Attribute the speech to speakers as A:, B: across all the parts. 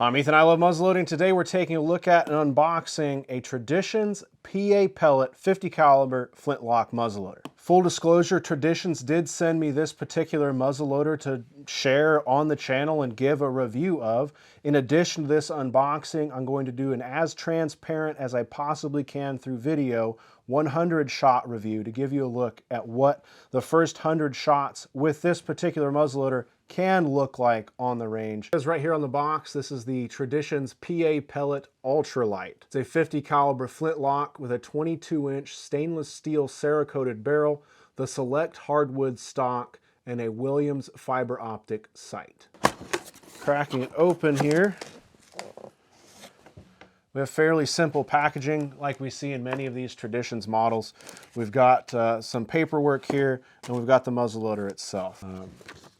A: I'm Ethan, I love muzzleloading. Today we're taking a look at and unboxing a Traditions PA Pellet 50 caliber Flintlock muzzleloader. Full disclosure, Traditions did send me this particular muzzleloader to share on the channel and give a review of. In addition to this unboxing, I'm going to do an as transparent as I possibly can through video 100 shot review to give you a look at what the first 100 shots with this particular muzzleloader can look like on the range. As right here on the box, this is the Traditions PA Pellet Ultralight. It's a 50 caliber flintlock with a 22-inch stainless steel Cerakoted barrel, the select hardwood stock, and a Williams fiber optic sight. Cracking it open here, we have fairly simple packaging like we see in many of these Traditions models. We've got some paperwork here, and we've got the muzzleloader itself.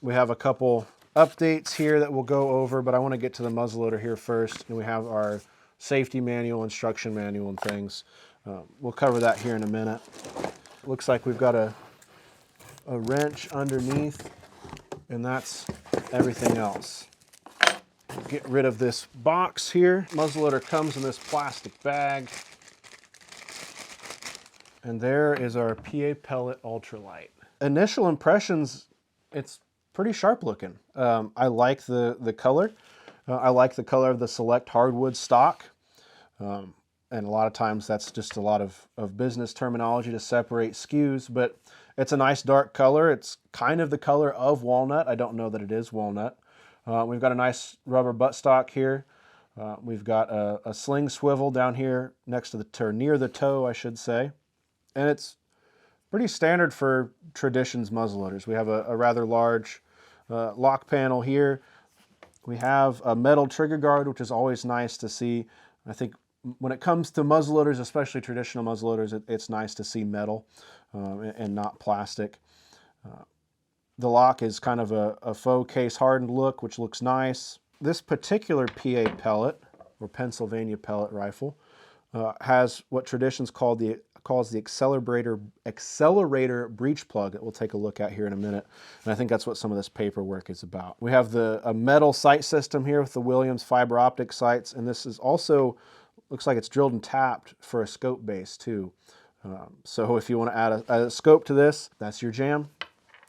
A: We have a couple updates here that we'll go over, but I want to get to the muzzleloader here first. And we have our safety manual, instruction manual, and things. We'll cover that here in a minute. Looks like we've got a wrench underneath, and that's everything else. Get rid of this box here. Muzzleloader comes in this plastic bag. And there is our PA Pellet Ultralight. Initial impressions, it's pretty sharp looking. I like the color. I like the color of the select hardwood stock. And a lot of times that's just a lot of business terminology to separate SKUs, but it's a nice dark color. It's kind of the color of walnut. I don't know that it is walnut. We've got a nice rubber buttstock here. We've got a sling swivel down here next to the, or near the toe, I should say. And it's pretty standard for Traditions muzzleloaders. We have a rather large lock panel here. We have a metal trigger guard, which is always nice to see. I think when it comes to muzzleloaders, especially traditional muzzleloaders, it's nice to see metal and not plastic. The lock is kind of a faux case hardened look, which looks nice. This particular PA pellet, or Pennsylvania pellet rifle, has what Traditions calls the Accelerator breech plug that we'll take a look at here in a minute. And I think that's what some of this paperwork is about. We have a metal sight system here with the Williams fiber optic sights, and this is also, looks like it's drilled and tapped for a scope base too. So if you want to add a scope to this, that's your jam.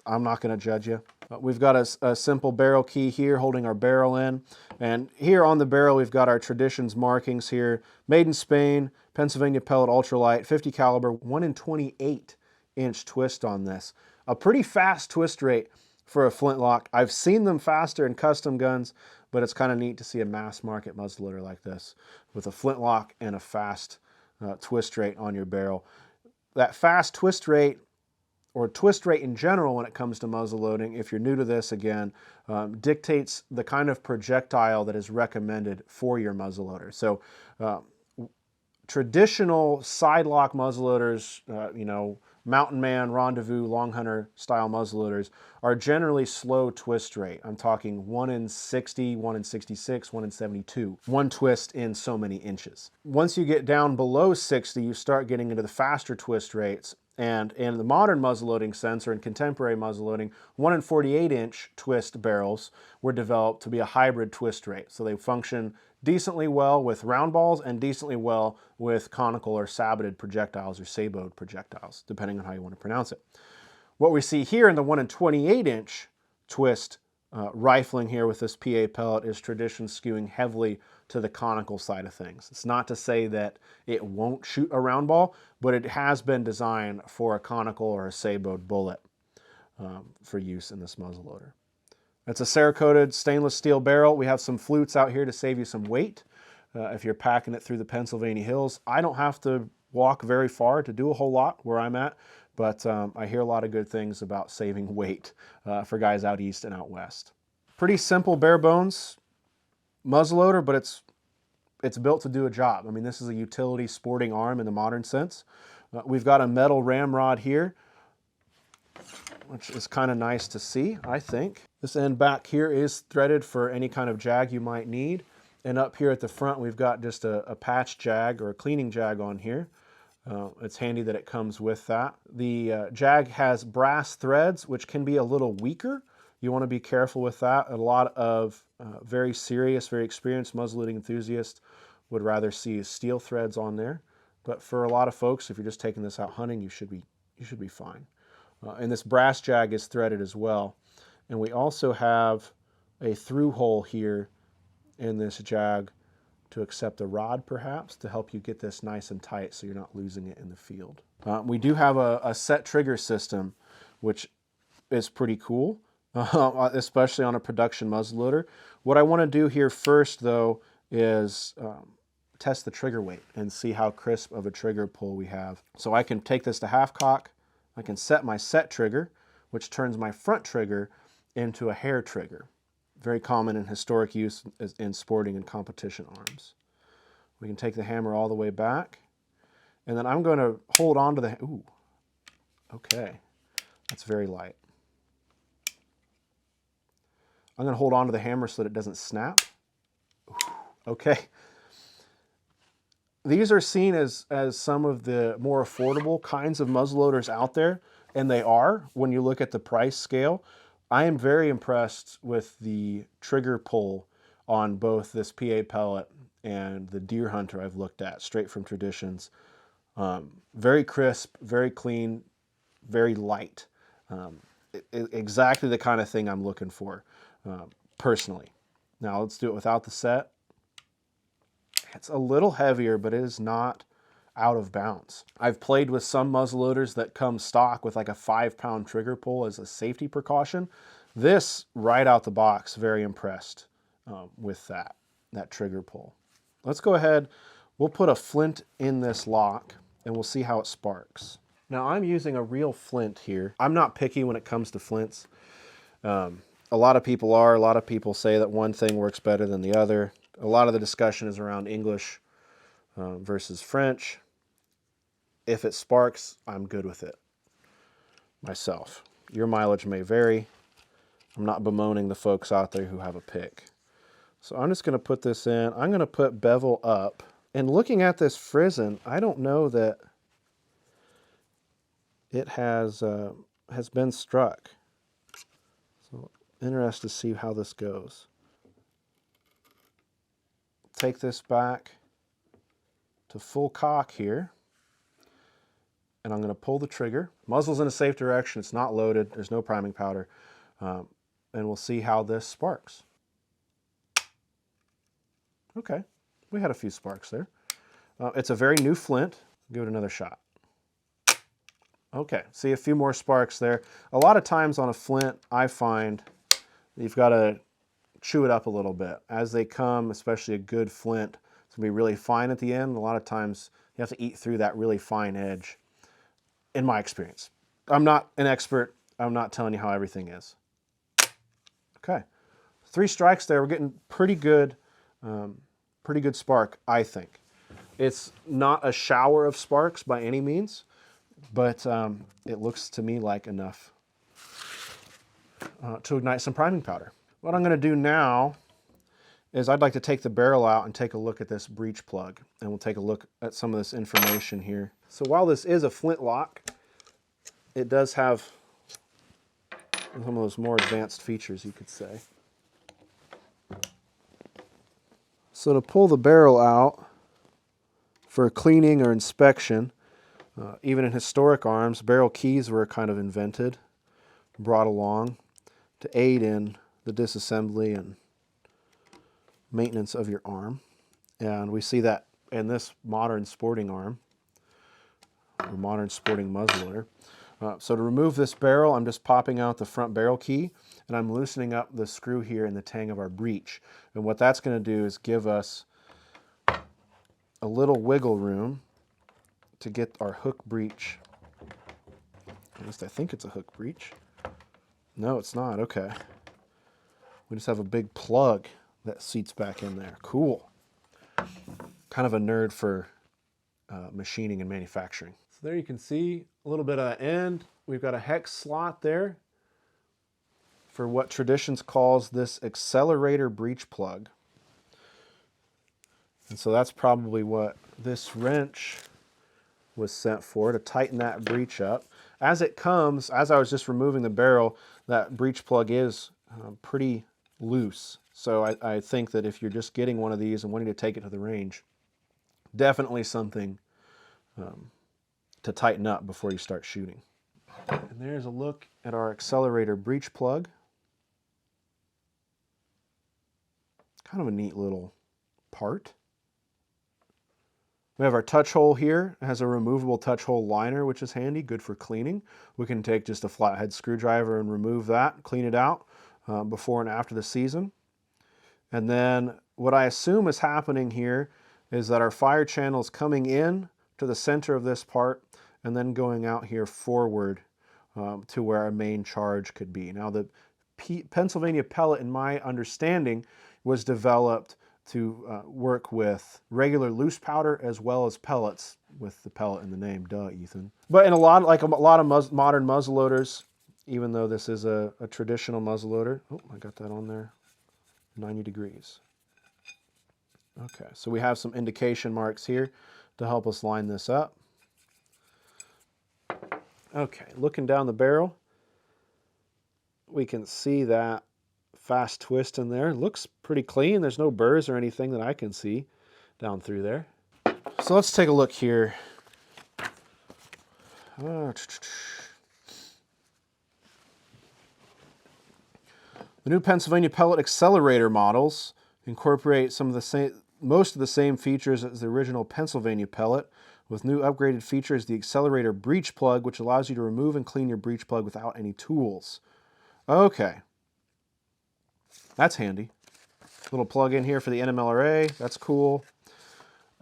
A: I'm not going to judge you. We've got a simple barrel key here holding our barrel in. And here on the barrel, we've got our Traditions markings here. Made in Spain, Pennsylvania Pellet Ultralight, 50 caliber, 1 in 28 inch twist on this. A pretty fast twist rate for a flintlock. I've seen them faster in custom guns, but it's kind of neat to see a mass market muzzleloader like this with a flintlock and a fast twist rate on your barrel. That fast twist rate, or twist rate in general when it comes to muzzleloading, if you're new to this again, dictates the kind of projectile that is recommended for your muzzleloader. So traditional side lock muzzleloaders, you know, Mountain Man, Rendezvous, Longhunter style muzzleloaders are generally slow twist rate. I'm talking 1 in 60, 1 in 66, 1 in 72. One twist in so many inches. Once you get down below 60, you start getting into the faster twist rates. And in the modern muzzleloading sense, or in contemporary muzzleloading, 1 in 48 inch twist barrels were developed to be a hybrid twist rate. So they function decently well with round balls and decently well with conical or saboted projectiles or saboed projectiles, depending on how you want to pronounce it. What we see here in the 1 in 28 inch twist rifling here with this PA pellet is Traditions skewing heavily to the conical side of things. It's not to say that it won't shoot a round ball, but it has been designed for a conical or a saboed bullet for use in this muzzleloader. It's a Cerakoted stainless steel barrel. We have some flutes out here to save you some weight if you're packing it through the Pennsylvania hills. I don't have to walk very far to do a whole lot where I'm at, but I hear a lot of good things about saving weight for guys out east and out west. Pretty simple, bare bones muzzleloader, but it's built to do a job. I mean, this is a utility sporting arm in the modern sense. We've got a metal ramrod here, which is kind of nice to see, I think. This end back here is threaded for any kind of jag you might need. And up here at the front, we've got just a patch jag or a cleaning jag on here. It's handy that it comes with that. The jag has brass threads, which can be a little weaker You want to be careful with that. A lot of very serious, very experienced muzzleloading enthusiasts would rather see steel threads on there. But for a lot of folks, if you're just taking this out hunting, you should be fine. And this brass jag is threaded as well. And we also have a through hole here in this jag to accept a rod, perhaps, to help you get this nice and tight so you're not losing it in the field. We do have a set trigger system, which is pretty cool, especially on a production muzzleloader. What I want to do here first, though, is test the trigger weight and see how crisp of a trigger pull we have. So I can take this to half cock, I can set my set trigger, which turns my front trigger into a hair trigger. Very common in historic use in sporting and competition arms. We can take the hammer all the way back, and then I'm going to hold on to the, ooh, okay, that's very light. I'm going to hold on to the hammer so that it doesn't snap. Ooh, okay. These are seen as some of the more affordable kinds of muzzleloaders out there, and they are when you look at the price scale. I am very impressed with the trigger pull on both this PA Pellet and the Deer Hunter I've looked at, straight from Traditions. Very crisp, very clean, very light. Exactly the kind of thing I'm looking for, personally. Now let's do it without the set. It's a little heavier, but it is not out of bounds. I've played with some muzzleloaders that come stock with like a 5-pound trigger pull as a safety precaution. This, right out the box, very impressed with that trigger pull. Let's go ahead, we'll put a flint in this lock and we'll see how it sparks. Now I'm using a real flint here. I'm not picky when it comes to flints. A lot of people are. A lot of people say that one thing works better than the other. A lot of the discussion is around English versus French. If it sparks, I'm good with it myself. Your mileage may vary. I'm not bemoaning the folks out there who have a pick. So I'm just going to put this in. I'm going to put bevel up. And looking at this frizzen, I don't know that it has been struck. So interested to see how this goes. Take this back to full cock here, and I'm going to pull the trigger. Muzzle's in a safe direction. It's not loaded. There's no priming powder. And we'll see how this sparks. Okay, we had a few sparks there. It's a very new flint. Give it another shot. Okay, see a few more sparks there. A lot of times on a flint, I find you've got to chew it up a little bit. As they come, especially a good flint, it's going to be really fine at the end. A lot of times you have to eat through that really fine edge, in my experience. I'm not an expert. I'm not telling you how everything is. Okay, 3 strikes there. We're getting pretty good spark, I think. It's not a shower of sparks by any means, but it looks to me like enough to ignite some priming powder. What I'm going to do now is I'd like to take the barrel out and take a look at this breech plug, and we'll take a look at some of this information here. So while this is a Flintlock, it does have some of those more advanced features, you could say. So to pull the barrel out for cleaning or inspection, even in historic arms, barrel keys were kind of invented, brought along to aid in the disassembly and maintenance of your arm. And we see that in this modern sporting arm, or modern sporting muzzleloader. So to remove this barrel, I'm just popping out the front barrel key, and I'm loosening up the screw here in the tang of our breech. And what that's going to do is give us a little wiggle room to get our hook breech. At least I think it's a hook breech. No, it's not. Okay. We just have a big plug that seats back in there. Cool. Kind of a nerd for machining and manufacturing. So there you can see a little bit of that end. We've got a hex slot there for what Traditions calls this Accelerator breech plug. And so that's probably what this wrench was sent for, to tighten that breech up. As it comes, as I was just removing the barrel, that breech plug is pretty loose. So I think that if you're just getting one of these and wanting to take it to the range, definitely something to tighten up before you start shooting. And there's a look at our Accelerator breech plug. Kind of a neat little part. We have our touch hole here. It has a removable touch hole liner, which is handy, good for cleaning. We can take just a flathead screwdriver and remove that, clean it out before and after the season. And then what I assume is happening here is that our fire channel is coming in to the center of this part and then going out here forward to where our main charge could be. Now the Pennsylvania pellet, in my understanding, was developed to work with regular loose powder as well as pellets, with the pellet in the name. Duh, Ethan. But in a lot of modern muzzleloaders, even though this is a traditional muzzleloader, oh, I got that on there, 90 degrees. Okay, so we have some indication marks here to help us line this up. Okay, looking down the barrel, we can see that fast twist in there. Looks pretty clean. There's no burrs or anything that I can see down through there. So let's take a look here. The new Pennsylvania pellet Accelerator models incorporate most of the same features as the original Pennsylvania pellet, with new upgraded features: the Accelerator breech plug, which allows you to remove and clean your breech plug without any tools. Okay. That's handy. Little plug in here for the NMLRA. That's cool.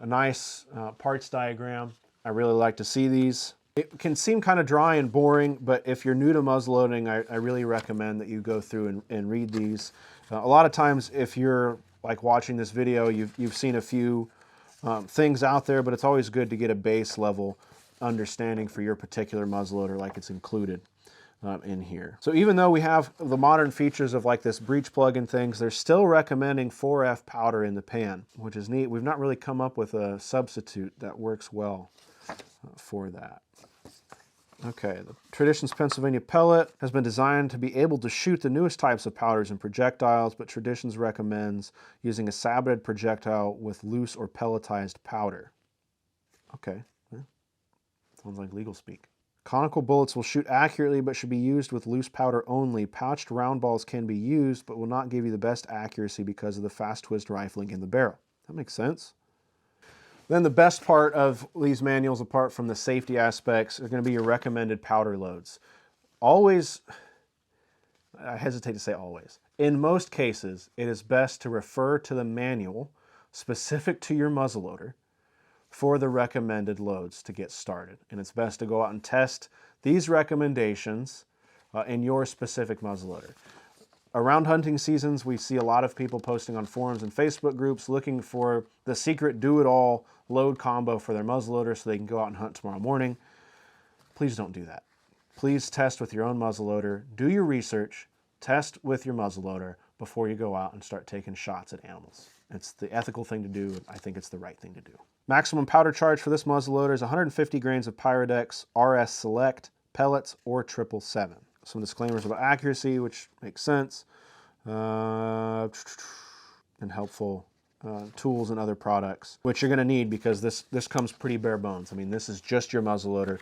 A: A nice parts diagram. I really like to see these. It can seem kind of dry and boring, but if you're new to muzzleloading, I really recommend that you go through and read these. A lot of times, if you're like watching this video, you've seen a few things out there, but it's always good to get a base level understanding for your particular muzzleloader, like it's included in here. So even though we have the modern features of like this breech plug and things, they're still recommending 4F powder in the pan, which is neat. We've not really come up with a substitute that works well for that. Okay, the Traditions Pennsylvania pellet has been designed to be able to shoot the newest types of powders and projectiles, but Traditions recommends using a saboted projectile with loose or pelletized powder. Okay, yeah. Sounds like legal speak. Conical bullets will shoot accurately, but should be used with loose powder only. Pouched round balls can be used, but will not give you the best accuracy because of the fast twist rifling in the barrel. That makes sense. Then the best part of these manuals, apart from the safety aspects, are going to be your recommended powder loads. Always, I hesitate to say always, in most cases, it is best to refer to the manual specific to your muzzleloader for the recommended loads to get started. And it's best to go out and test these recommendations in your specific muzzleloader. Around hunting seasons, we see a lot of people posting on forums and Facebook groups looking for the secret do-it-all load combo for their muzzleloader so they can go out and hunt tomorrow morning. Please don't do that. Please test with your own muzzleloader. Do your research. Test with your muzzleloader before you go out and start taking shots at animals. It's the ethical thing to do. I think it's the right thing to do. Maximum powder charge for this muzzleloader is 150 grains of Pyrodex RS Select pellets or 777. Some disclaimers about accuracy, which makes sense, and helpful tools and other products, which you're going to need because this comes pretty bare bones. I mean, this is just your muzzleloader.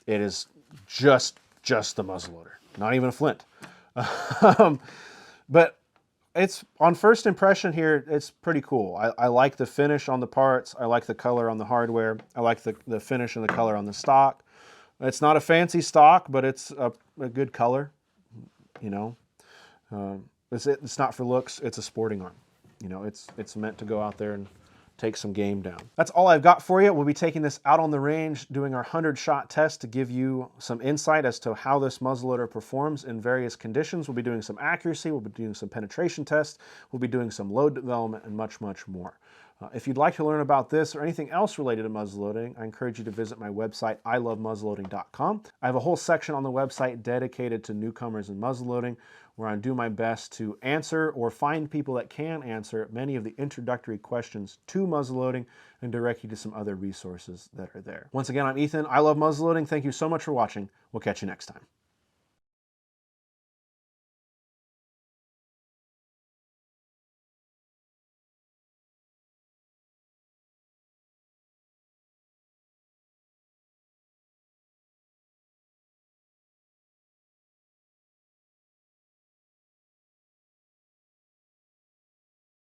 A: It is just the muzzleloader, not even a flint. But it's, on first impression here, it's pretty cool. I like the finish on the parts. I like the color on the hardware. I like the finish and the color on the stock. It's not a fancy stock, but it's a good color, you know. It's not for looks, it's a sporting arm. You know, it's meant to go out there and take some game down. That's all I've got for you. We'll be taking this out on the range, doing our 100-shot test to give you some insight as to how this muzzleloader performs in various conditions. We'll be doing some accuracy, we'll be doing some penetration tests, we'll be doing some load development, and much, much more. If you'd like to learn about this or anything else related to muzzleloading, I encourage you to visit my website, ilovemuzzleloading.com. I have a whole section on the website dedicated to newcomers in muzzleloading, where I do my best to answer or find people that can answer many of the introductory questions to muzzleloading and direct you to some other resources that are there. Once again, I'm Ethan. I love muzzleloading. Thank you so much for watching. We'll catch you next time.